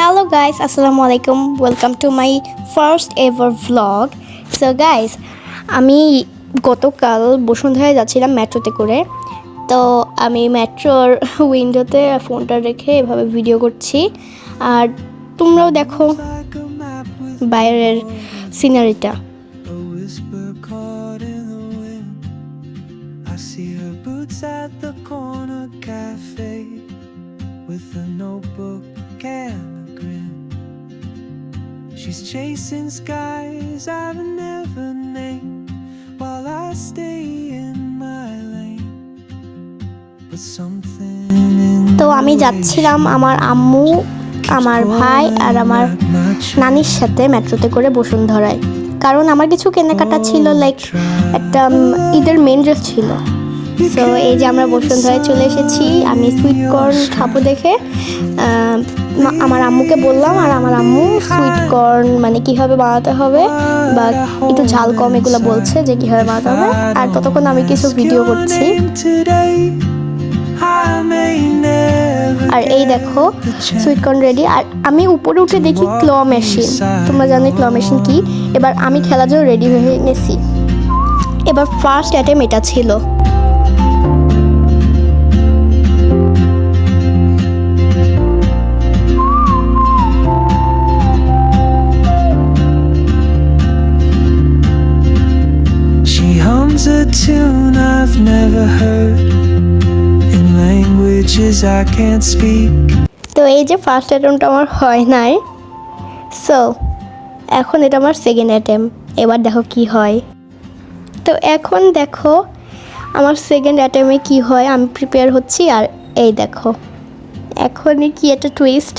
Hello guys, Assalamualaikum. Welcome to my first ever vlog. So guys, আমি গতকাল বসুন্ধরায় যাচ্ছিলাম মেট্রোতে করে। তো আমি মেট্রোর উইন্ডোতে ফোনটা রেখে এভাবে ভিডিও করছি, আর তোমরাও দেখো বাইরের সিনারিটা। With a notebook and a grin, she's chasing skies I've never named while I stay in my lane. But something in তো আমি যাচ্ছিলাম আমার আম্মু, আমার ভাই আর আমার নানির সাথে মেট্রোতে করে বসুন্ধরায়, কারণ আমার কিছু কেনাকাটা ছিল, লাইক একটা ঈদের মেন ড্রেস ছিল। সো এই যে আমরা বসুন্ধরায় চলে এসেছি। আমি সুইট কর্ন খাবো দেখে আমার আম্মুকে বললাম, আর আমার আম্মু সুইট কর্ন মানে কীভাবে বানাতে হবে বা একটু ঝাল কম এগুলো বলছে যে কীভাবে বানাতে হবে, আর ততক্ষণ আমি কিছু ভিডিও করছি। আর এই দেখো সুইট কর্ন রেডি। আর আমি উপরে উঠে দেখি ক্ল মেশিন, তোমরা জানো ক্ল মেশিন কি। এবার আমি খেলার জন্য রেডি হয়ে গেছি। এবার ফার্স্ট আইটেম এটা ছিল। A tune I've never heard in languages I can't speak. তো এই যে ফার্স্ট অ্যাটেম্পটা আমার হয় নাই, সো এখন এটা আমার সেকেন্ড অ্যাটেম্প। এবার দেখো কি হয়। তো এখন দেখো আমার সেকেন্ড অ্যাটেম্পে কি হয়। আমি প্রিপেয়ার হচ্ছি, আর এই দেখো এখনই কি একটা টুইস্ট।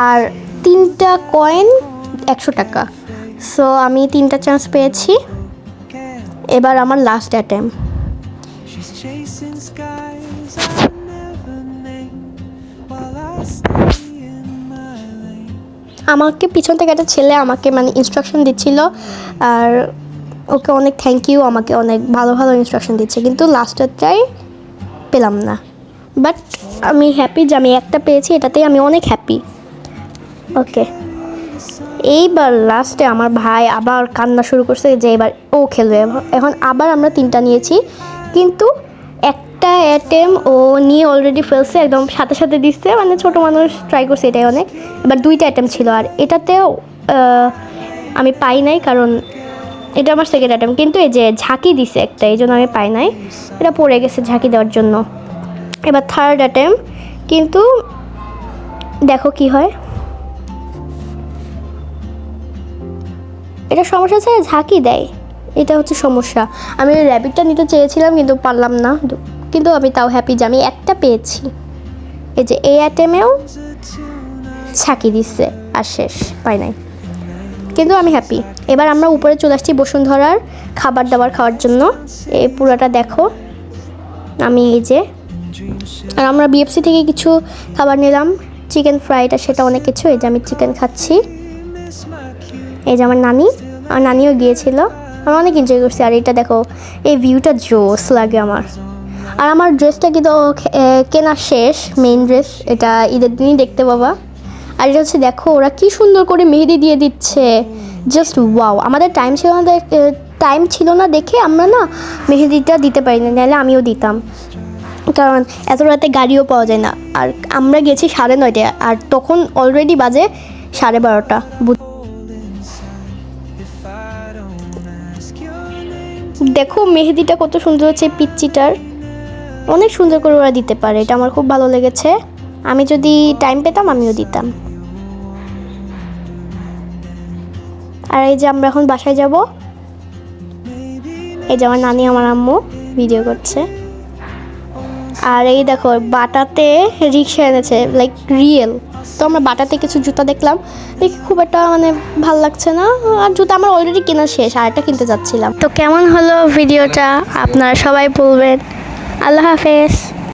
আর 3টা কয়েন 100 টাকা। সো আমি 3টা চান্স পেয়েছি। এবার আমার লাস্ট অ্যাটেম্প। আমাকে পিছন থেকে একটা ছেলে আমাকে মানে ইনস্ট্রাকশন দিচ্ছিল, আর ওকে অনেক থ্যাংক ইউ, আমাকে অনেক ভালো ভালো ইনস্ট্রাকশন দিচ্ছে, কিন্তু লাস্টেরটাই পেলাম না। বাট আমি হ্যাপি যে আমি একটা পেয়েছি, এটাতেই আমি অনেক হ্যাপি। ওকে, এইবার লাস্টে আমার ভাই আবার কান্না শুরু করছে যে এবার ও খেলবে। এখন আবার আমরা 3টা নিয়েছি, কিন্তু একটা অ্যাটেম ও নিয়ে অলরেডি ফেলছে, একদম সাথে সাথে দিচ্ছে, মানে ছোটো মানুষ ট্রাই করছে এটাই অনেক। এবার 2টা অ্যাটেম ছিল, আর এটাতেও আমি পাই নাই, কারণ এটা আমার সেকেন্ড অ্যাটেম। কিন্তু এই যে ঝাঁকি দিছে একটা, এই জন্য আমি পাই নাই, এটা পড়ে গেছে ঝাঁকি দেওয়ার জন্য। এবার থার্ড অ্যাটেম, কিন্তু দেখো কি হয়। এটা সমস্যা আছে, ঝাঁকি দেয়, এটা হচ্ছে সমস্যা। আমি র্যাবিটটা নিতে চেয়েছিলাম কিন্তু পারলাম না, কিন্তু আমি তাও হ্যাপি যে আমি একটা পেয়েছি। এই যে এই অ্যাটেমেও ঝাঁকি দিচ্ছে, আর শেষ পাই নাই, কিন্তু আমি হ্যাপি। এবার আমরা উপরে চলে আসছি বসুন্ধরার খাবার দাবার খাওয়ার জন্য। এই পুরোটা দেখো। আমি এই যে, আর আমরা বিএফসি থেকে কিছু খাবার নিলাম, চিকেন ফ্রাইড আর সেটা অনেক কিছু। এই যে আমি চিকেন খাচ্ছি। এই যে আমার নানিও গিয়েছিল, আমি অনেক এনজয় করছি। আর এটা দেখো, এই ভিউটা জোস লাগে আমার। আর আমার ড্রেসটা কিন্তু কেনা শেষ, মেইন ড্রেস, এটা ঈদের দিনই দেখতে পাবা। আর এটা হচ্ছে দেখো ওরা কি সুন্দর করে মেহেদি দিয়ে দিচ্ছে, জাস্ট ওয়াও। আমাদের টাইম ছিল না দেখে আমরা না মেহেদিটা দিতে পারি না, নাহলে আমিও দিতাম, কারণ এত রাতে গাড়িও পাওয়া যায় না। আর আমরা গেছি 9:30, আর তখন অলরেডি বাজে 12:30। দেখো মেহেদিটা কত সুন্দর হচ্ছে, পিচ্চিটার অনেক সুন্দর করে ওরা দিতে পারে, এটা আমার খুব ভালো লেগেছে। আমি যদি টাইম পেতাম আমিও দিতাম। আর এই যে আমরা এখন বাসায় যাব। এই যে আমার নানি আমার আম্মু ভিডিও করছে। আর এই দেখো বাটাতে রিক্সা এনেছে, লাইক রিয়েল। তো আমরা বাটাতে কিছু জুতা দেখলাম, দেখি খুব একটা মানে ভালো লাগছে না, আর জুতা আমার অলরেডি কেনা শেষ, আর একটা কিনতে যাচ্ছিলাম। তো কেমন হলো ভিডিওটা আপনারা সবাই বলবেন। আল্লাহ হাফেজ।